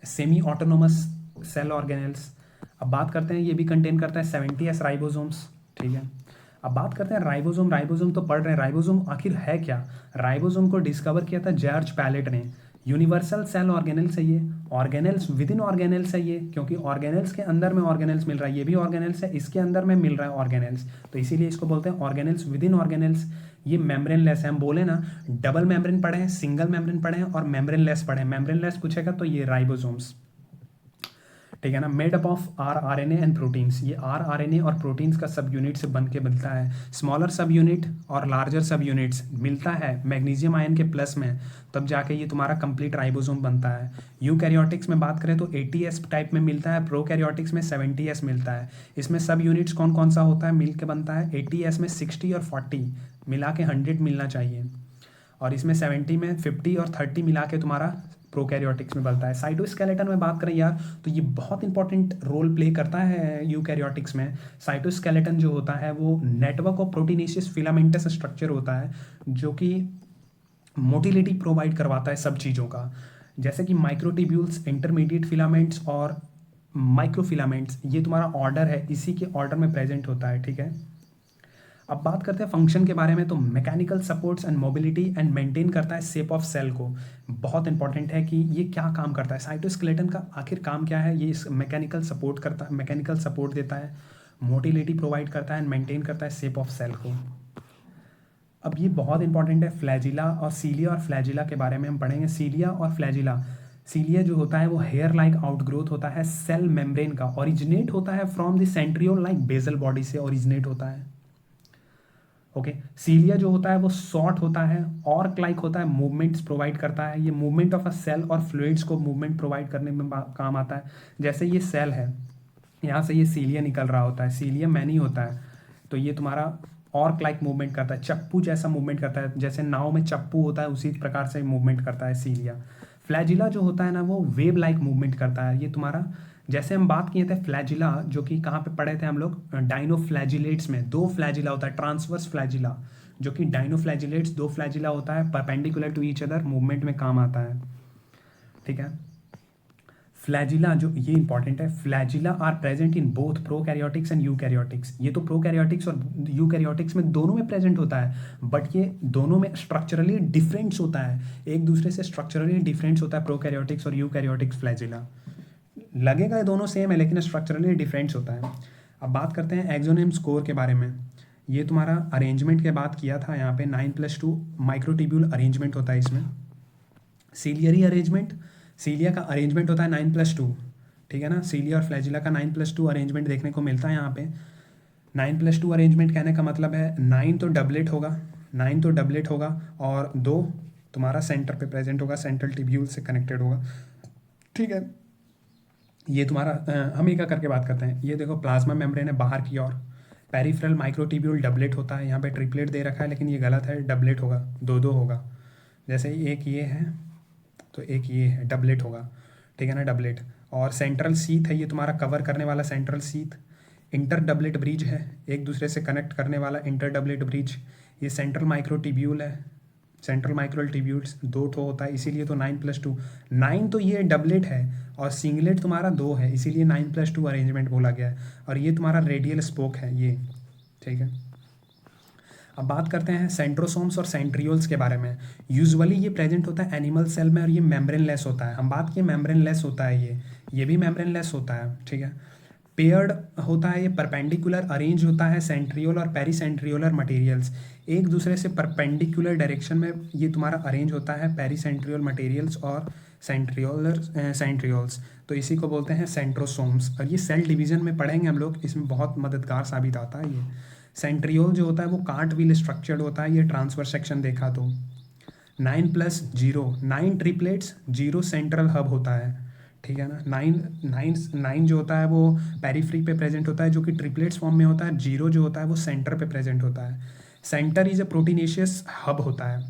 सेमी ऑटोनोमस सेल ऑर्गेनेल्स। अब बात करते हैं, ये भी कंटेन करता है 70S राइबोसोम्स, ठीक है। अब बात करते हैं राइबोसोम। राइबोसोम तो पढ़ रहे हैं, राइबोसोम आखिर है क्या। राइबोसोम को डिस्कवर किया था जॉर्ज पैलेट ने। यूनिवर्सल सेल ऑर्गेनेल्स है ये, ऑर्गेनेल्स विद इन ऑर्गेनेल्स है ये, क्योंकि ऑर्गेनेल्स के अंदर में ऑर्गेनेल्स मिल रहा है, ये भी ऑर्गेनेल्स है, इसके अंदर में मिल रहा है ऑर्गेनेल्स, तो इसीलिए इसको बोलते हैं ऑर्गेनेल्स विद इन ऑर्गेनेल्स। ये मेम्ब्रेनलेस है, हम बोले ना डबल मेम्ब्रेन पढ़े हैं, सिंगल मेम्ब्रेन पढ़े हैं और मेम्ब्रेनलेस पढ़े हैं, मेम्ब्रेनलेस पूछेगा तो ये राइबोसोम्स, ठीक है ना। Made up of RNA and proteins, ये RNA और प्रोटीन्स का सब यूनिट से बन के बनता है। स्मॉलर सब यूनिट और लार्जर सब यूनिट्स मिलता है मैग्नीशियम आयन के प्लस में, तब जाके ये तुम्हारा कंप्लीट राइबोसोम बनता है। यूकैरियोटिक्स में बात करें तो 80S टाइप में मिलता है, प्रोकैरियोटिक्स में 70S मिलता है। इसमें सब यूनिट्स कौन कौन सा होता है मिल के बनता है, 80S में 60 और 40 मिला के 100 मिलना चाहिए, और इसमें 70 में 50 और 30 मिला के तुम्हारा प्रोकैरियोटिक्स में बनता है। साइटोस्केलेटन में बात करें यार तो ये बहुत इंपॉर्टेंट रोल प्ले करता है यूकैरियोटिक्स में। साइटोस्केलेटन जो होता है वो network of proteinaceous filamentous structure होता है, जो कि मोटिलिटी प्रोवाइड करवाता है सब चीज़ों का, जैसे कि माइक्रोट्यूब्यूल्स, इंटरमीडिएट फिलामेंट्स और माइक्रोफिलामेंट्स, ये तुम्हारा ऑर्डर है, इसी के ऑर्डर में प्रेजेंट होता है, ठीक है। अब बात करते हैं फंक्शन के बारे में, तो mechanical supports and mobility and maintain करता है शेप ऑफ सेल को। बहुत इंपॉर्टेंट है कि ये क्या काम करता है, साइटोस्केलेटन का आखिर काम क्या है। ये मैकेनिकल सपोर्ट करता है, मैकेनिकल सपोर्ट देता है, मोटिलिटी प्रोवाइड करता है एंड मेंटेन करता है शेप ऑफ सेल को। अब ये बहुत इंपॉर्टेंट है, फ्लैजिला और सीलिया और फ्लैजिला के बारे में हम पढ़ेंगे। सीलिया और फ्लैजिला, सीलिया जो होता है वो हेयर लाइक आउटग्रोथ होता है सेल मेम्ब्रेन का, ओरिजिनेट होता है from the centriole like basal body से ओरिजिनेट होता है, ओके। सीलिया जो होता है वो शॉर्ट होता है, ऑर्क लाइक होता है, मूवमेंट्स प्रोवाइड करता है, ये मूवमेंट ऑफ अ सेल और फ्लूइड्स को मूवमेंट प्रोवाइड करने में काम आता है। जैसे ये सेल है, यहाँ से ये सीलिया निकल रहा होता है, सीलिया मैनी होता है, तो ये तुम्हारा ऑर्क लाइक मूवमेंट करता है, चप्पू जैसा मूवमेंट करता है, जैसे नाव में चप्पू होता है उसी प्रकार से मूवमेंट करता है सीलिया। फ्लैजिला जो होता है ना वो वेव लाइक मूवमेंट करता है। ये तुम्हारा जैसे हम बात किए थे फ्लैजिला, जो कि कहाँ पे पढ़े थे हम लोग, डाइनोफ्लैजिलेट्स में दो फ्लैजिला होता है, ट्रांसवर्स फ्लैजिला, जो कि डाइनोफ्लैजिलेट्स दो फ्लैजिला होता है, perpendicular to each other movement में काम आता है। ठीक है। फ्लैजिला जो ये इंपॉर्टेंट है, flagella are present in both prokaryotics and eukaryotics. ये तो प्रोकैरियोटिक्स और यूकैरियोटिक्स में दोनों में प्रेजेंट होता है, बट ये दोनों में स्ट्रक्चरली डिफरेंस होता है, एक दूसरे से स्ट्रक्चरली डिफरेंस होता है प्रोकैरियोटिक्स और यूकैरियोटिक्स फ्लैजिला। लगेगा ये दोनों सेम है लेकिन स्ट्रक्चरली डिफरेंस होता है। अब बात करते हैं एक्सोनिम स्कोर के बारे में। ये तुम्हारा अरेंजमेंट के बात किया था यहाँ पे 9+2 माइक्रोट्यूब्यूल अरेंजमेंट होता है इसमें। सीलियरी अरेंजमेंट, सीलिया का अरेंजमेंट होता है 9+2, ठीक है ना। सीलिया और फ्लैजिला का 9+2 अरेंजमेंट देखने को मिलता है यहाँ पे। 9+2 अरेंजमेंट कहने का मतलब है 9 तो डबलेट होगा, 9 तो डबलेट होगा और 2 तुम्हारा सेंटर पे प्रेजेंट होगा, सेंट्रल ट्यूब्यूल से कनेक्टेड होगा। ठीक है। ये तुम्हारा हम एक करके बात करते हैं। ये देखो प्लाज्मा मेम्ब्रेन है बाहर की ओर, पेरिफेरल माइक्रोट्यूब्यूल डबलेट होता है, यहाँ पे ट्रिपलेट दे रखा है लेकिन ये गलत है, डबलेट होगा, दो दो होगा। जैसे एक ये है तो एक ये है, डबलेट होगा, ठीक है ना, डबलेट। और सेंट्रल सीथ है ये तुम्हारा कवर करने वाला central sheath. Inter doublet bridge है, एक दूसरे से कनेक्ट करने वाला इंटर डबलेट ब्रिज। ये सेंट्रल माइक्रोट्यूब्यूल है, सेंट्रल माइक्रोल ट्यूब्यूल्स दो ठो होता है, इसीलिए तो 9+2। 9 तो ये डबलेट है और सिंगलेट तुम्हारा 2 है, इसीलिए 9+2 अरेंजमेंट बोला गया है। और ये तुम्हारा रेडियल स्पोक है ये, ठीक है। अब बात करते हैं सेंट्रोसोम्स और सेंट्रियोल्स के बारे में। यूजुअली ये प्रेजेंट होता है एनिमल सेल में और ये मेम्ब्रेनलेस होता है। हम बात किए मेम्ब्रेनलेस होता है, ये भी मेम्ब्रेनलेस होता है, ठीक है। पेयर्ड होता है ये, परपेंडिकुलर अरेंज होता है सेंट्रियोल और पेरीसेंट्रियोलर मटेरियल्स, एक दूसरे से परपेंडिकुलर डायरेक्शन में ये तुम्हारा अरेंज होता है पेरीसेंट्रियोल मटेरियल्स और सेंट्रियोल्स। तो इसी को बोलते हैं सेंट्रोसोम्स। और ये सेल डिवीजन में पढ़ेंगे हम लोग, इसमें बहुत मददगार साबित आता है ये। सेंट्रियोल जो होता है वो कार्ट व्हील स्ट्रक्चर्ड होता है, ये ट्रांसफर सेक्शन देखा तो 9+0, 9 ट्रिपलेट्स, 0 सेंट्रल हब होता है, ठीक है ना। 9 जो होता है वो पेरीफ्री पे प्रेजेंट होता है जो कि ट्रिपलेट्स फॉर्म में होता है, 0 जो होता है वो सेंटर पे प्रेजेंट होता है। Centre is a proteinaceous hub होता है,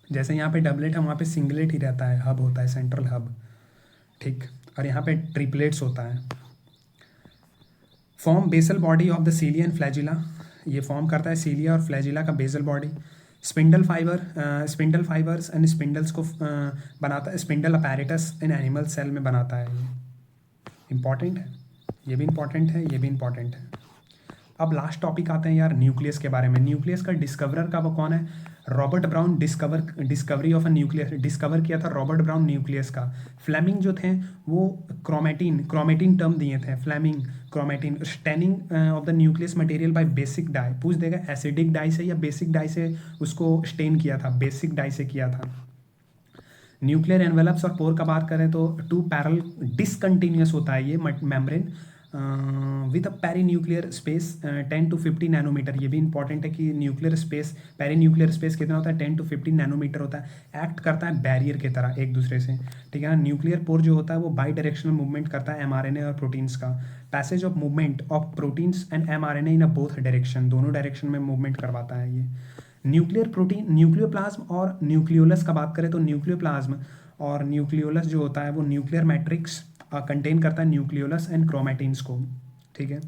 जैसे यहाँ पे डबलेट है वहाँ पे सिंगलेट ही रहता है, हब होता है सेंट्रल हब, ठीक। और यहाँ पे ट्रिपलेट्स होता है। Form basal body of the cilia and flagella, ये फॉर्म करता है सीलिया और फ्लैजिला का basal body. Spindle spindle fibres and spindles को बनाता है, spindle apparatus in animal cell में बनाता है। ये इंपॉर्टेंट है, ये भी इंपॉर्टेंट है, ये भी इंपॉर्टेंट है। अब लास्ट टॉपिक आते हैं यार न्यूक्लियस के बारे में। न्यूक्लियस का डिस्कवरर का वो कौन है? Robert Brown. Discovery of a nucleus, discover किया था रॉबर्ट ब्राउन न्यूक्लियस का। फ्लेमिंग जो थे वो क्रोमेटिन टर्म दिए थे, Fleming chromatin. Staining of the nucleus material by basic dye, पूछ देगा एसिडिक डाई से या बेसिक डाई से उसको स्टेन किया था, बेसिक डाई से किया था। न्यूक्लियर एनवेलप्स और पोर का बात करें तो 2 पैरल डिसकंटिन्यूस होता है ये membrane with a peri nuclear space 10 to 50 nanometre. ये भी इंपॉर्टेंट है कि nuclear space, peri nuclear space कितना होता है, 10 to 50 नैनोमीटर होता है। एक्ट करता है बैरियर की तरह एक दूसरे से, ठीक है ना। न्यूक्लियर पोर जो होता है वो बाई डायरेक्शनल मूवमेंट करता है एमआरएनए और प्रोटीन्स का। Passage of movement of proteins and mRNA in a both direction, दोनों डायरेक्शन में मूवमेंट करवाता है ये। न्यूक्लियर प्रोटीन, न्यूक्लियोप्लाज्म और न्यूक्लियोलस का बात करें तो न्यूक्लियोप्लाज्म और न्यूक्लियोलस जो होता है वो न्यूक्लियर मैट्रिक्स कंटेन करता है न्यूक्लियोलस एंड क्रोमेटिन्स को, ठीक है।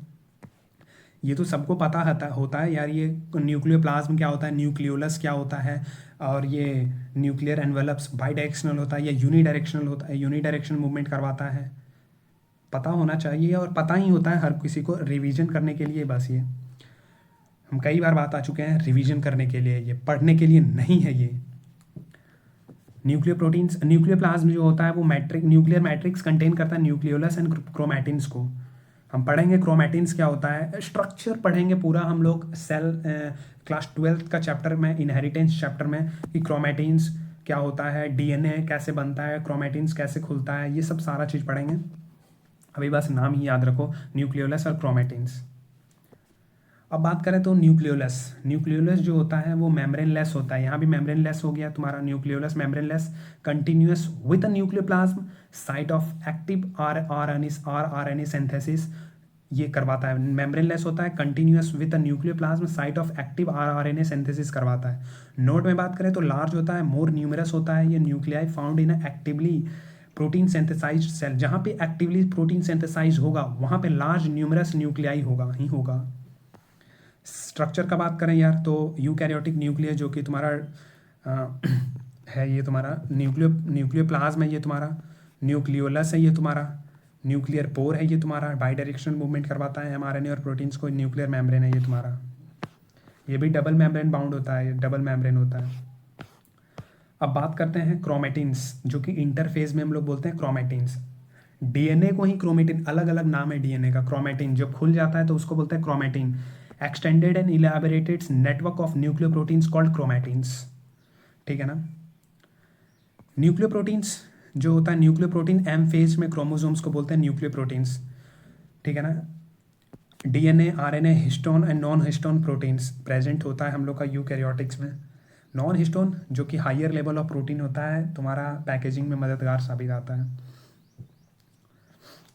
ये तो सबको पता होता है यार, ये न्यूक्लियोप्लाज्म क्या होता है, न्यूक्लियोलस क्या होता है, और ये न्यूक्लियर एनवेलप्स बाई डायरेक्शनल होता है या यूनिडायरेक्शनल होता है, यूनिडायरेक्शनल मूवमेंट करवाता है। पता होना चाहिए और पता ही होता है हर किसी को रिवीजन करने के लिए, बस ये हम कई बार बात आ चुके हैं रिवीजन करने के लिए, ये पढ़ने के लिए नहीं है ये। न्यूक्लियर प्रोटीन्स, न्यूक्लियोप्लाज्म जो होता है वो न्यूक्लियर मैट्रिक्स कंटेन करता है न्यूक्लियोलस एंड क्रोमेटिन्स को। हम पढ़ेंगे क्रोमेटिन्स क्या होता है, स्ट्रक्चर पढ़ेंगे पूरा हम लोग सेल क्लास 12th का चैप्टर में, इनहेरिटेंस चैप्टर में, कि क्रोमेटिन्स क्या होता है, डीएनए कैसे बनता है, क्रोमेटिन्स कैसे खुलता है, ये सब सारा चीज़ पढ़ेंगे। अभी बस नाम ही याद रखो, न्यूक्लियोलस और क्रोमेटिन्स। अब बात करें तो न्यूक्लियोलस जो होता है वो मेम्ब्रेनलेस होता है, यहाँ भी मेम्ब्रेनलेस हो गया तुम्हारा nucleolus, membraneless, continuous with a nucleoplasm, site of active RNA synthesis, ये करवाता है। मेम्ब्रेनलेस होता है, continuous with a nucleoplasm site of active RNA synthesis करवाता है। नोट में बात करें तो लार्ज होता है, मोर न्यूमरस होता है, ये nuclei found in actively protein synthesized cell. जहाँ पे एक्टिवली प्रोटीन सिंथेसाइज होगा वहाँ पे लार्ज न्यूमरस न्यूक्लियाई होगा ही होगा। स्ट्रक्चर का बात करें यार तो यूकैरियोटिक न्यूक्लियस जो कि तुम्हारा है, ये तुम्हारा न्यूक्लियोप्लाज्म है, ये तुम्हारा न्यूक्लियोलस है, ये तुम्हारा न्यूक्लियर पोर है, ये तुम्हारा बाई डायरेक्शनल मूवमेंट करवाता है एमआरएनए और प्रोटीन्स को। न्यूक्लियर मेम्ब्रेन है ये तुम्हारा, ये भी डबल मेम्ब्रेन बाउंड होता है, ये डबल मेम्ब्रेन होता है। अब बात करते हैं क्रोमेटिन्स, जो कि इंटरफेज में हम लोग बोलते हैं क्रोमेटिन्स। डीएनए को ही क्रोमेटिन, अलग अलग नाम है डीएनए का। क्रोमेटिन जब खुल जाता है तो उसको बोलते हैं chromatin. Extended and elaborated network of nucleoproteins called chromatins, ठीक है ना। न्यूक्लियोप्रोटीन्स जो होता है, न्यूक्लियोप्रोटीन एम फेज में क्रोमोसोम्स को बोलते हैं न्यूक्लियोप्रोटीन्स, ठीक है ना। DNA, RNA, histone and non histone proteins present होता है हम लोग का यूकैरियोटिक्स में। नॉन हिस्टोन जो कि हायर लेवल ऑफ प्रोटीन होता है, तुम्हारा पैकेजिंग में मददगार साबित आता है।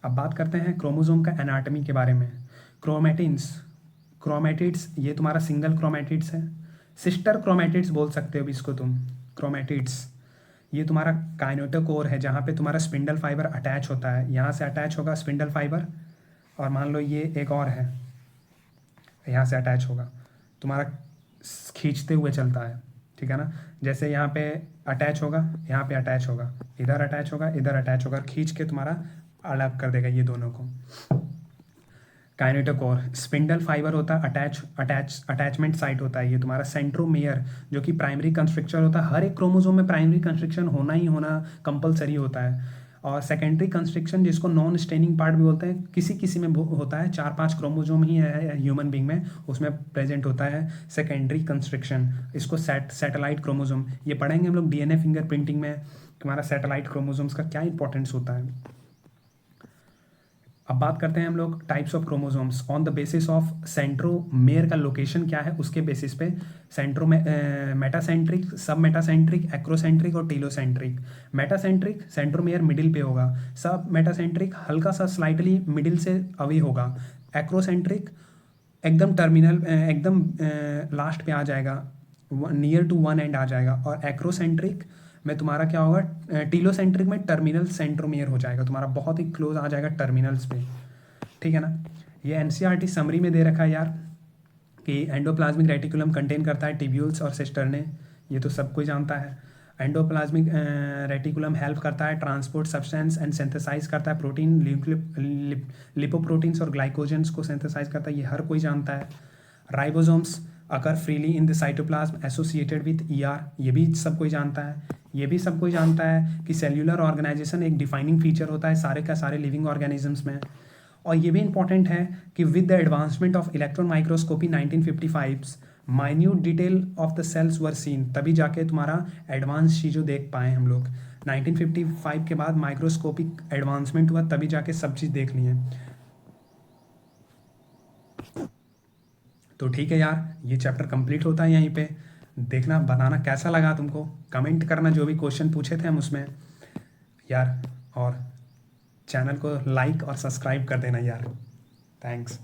अब बात करते हैं क्रोमोसोम का एनाटॉमी के बारे में। क्रोमेटिड्स ये तुम्हारा सिंगल क्रोमेटिड्स है। सिस्टर क्रोमेटिड्स बोल सकते हो भी इसको तुम। क्रोमेटिड्स ये तुम्हारा काइनेटोकोर है, जहाँ पे तुम्हारा स्पिंडल फाइबर अटैच होता है। यहाँ से अटैच होगा स्पिंडल फाइबर, और मान लो ये एक और है, यहाँ से अटैच होगा, तुम्हारा खींचते हुए चलता है, ठीक है ना। जैसे यहाँ पे अटैच होगा, यहाँ पे अटैच होगा, इधर अटैच होगा, इधर अटैच होगा, खींच के तुम्हारा अलग कर देगा ये दोनों को। काइनेटोकोर स्पिंडल फाइबर होता है, अटैचमेंट साइट होता है ये तुम्हारा। सेंट्रोमेयर जो कि प्राइमरी कंस्ट्रक्चर होता है। हर एक क्रोमोसोम में प्राइमरी कंस्ट्रक्शन होना ही होना कंपलसरी होता है। और सेकेंडरी कंस्ट्रक्शन जिसको नॉन स्टेनिंग पार्ट भी बोलते हैं, किसी किसी में होता है। 4-5 क्रोमोसोम ही है ह्यूमन बींग में, उसमें प्रेजेंट होता है सेकेंडरी कंस्ट्रक्शन। इसको सैटेलाइट क्रोमोसोम, ये पढ़ेंगे हम लोग डीएनए फिंगरप्रिंटिंग में, तुम्हारा सैटेलाइट क्रोमोसोम्स का क्या इंपॉर्टेंस होता है। अब बात करते हैं हम लोग types of chromosomes on the basis of centromere का लोकेशन क्या है उसके बेसिस पे। मेटासेंट्रिक, सब मेटासेंट्रिक, एक्रोसेंट्रिक और टीलोसेंट्रिक। मेटासेंट्रिक सेंट्रोमेयर मिडिल पे होगा, सब मेटासेंट्रिक हल्का सा स्लाइटली मिडिल से अवे होगा, एक्रोसेंट्रिक एकदम टर्मिनल एकदम लास्ट पे आ जाएगा, नियर टू वन एंड आ जाएगा, और एक्रोसेंट्रिक में तुम्हारा क्या होगा, टीलोसेंट्रिक में टर्मिनल सेंट्रोमियर हो जाएगा, तुम्हारा बहुत ही क्लोज आ जाएगा टर्मिनल्स पे, ठीक है ना। ये एनसीईआरटी समरी में दे रखा है यार कि एंडोप्लाज्मिक रेटिकुलम कंटेन करता है टिब्यूल्स और सिस्टर्ने, ये तो सब कोई जानता है। एंडोप्लाज्मिक रेटिकुलम हेल्प करता है ट्रांसपोर्ट सब्सटेंस एंड सिंथेसाइज करता है प्रोटीन, लिपोप्रोटीन्स और ग्लाइकोजेंस को सिंथेसाइज करता है, ये हर कोई जानता है। Ribosomes occur freely in the cytoplasm associated with ER, ये भी सब कोई जानता है। ये भी सब कोई जानता है कि सेल्यूलर ऑर्गेनाइजेशन एक डिफाइनिंग फीचर होता है सारे का सारे लिविंग ऑर्गेनिजम्स में। और ये भी इंपॉर्टेंट है कि with the advancement of electron microscopy 1955 minute detail of the cells were seen, तभी जाके तुम्हारा एडवांस चीज़ों देख पाए हम लोग। 1955 के बाद माइक्रोस्कोपिक एडवांसमेंट हुआ, तभी जाके सब चीज़ देख लिए। तो ठीक है यार, ये चैप्टर कंप्लीट होता है यहीं पे। देखना, बताना कैसा लगा तुमको, कमेंट करना जो भी क्वेश्चन पूछे थे हम उसमें यार, और चैनल को लाइक और सब्सक्राइब कर देना यार। थैंक्स।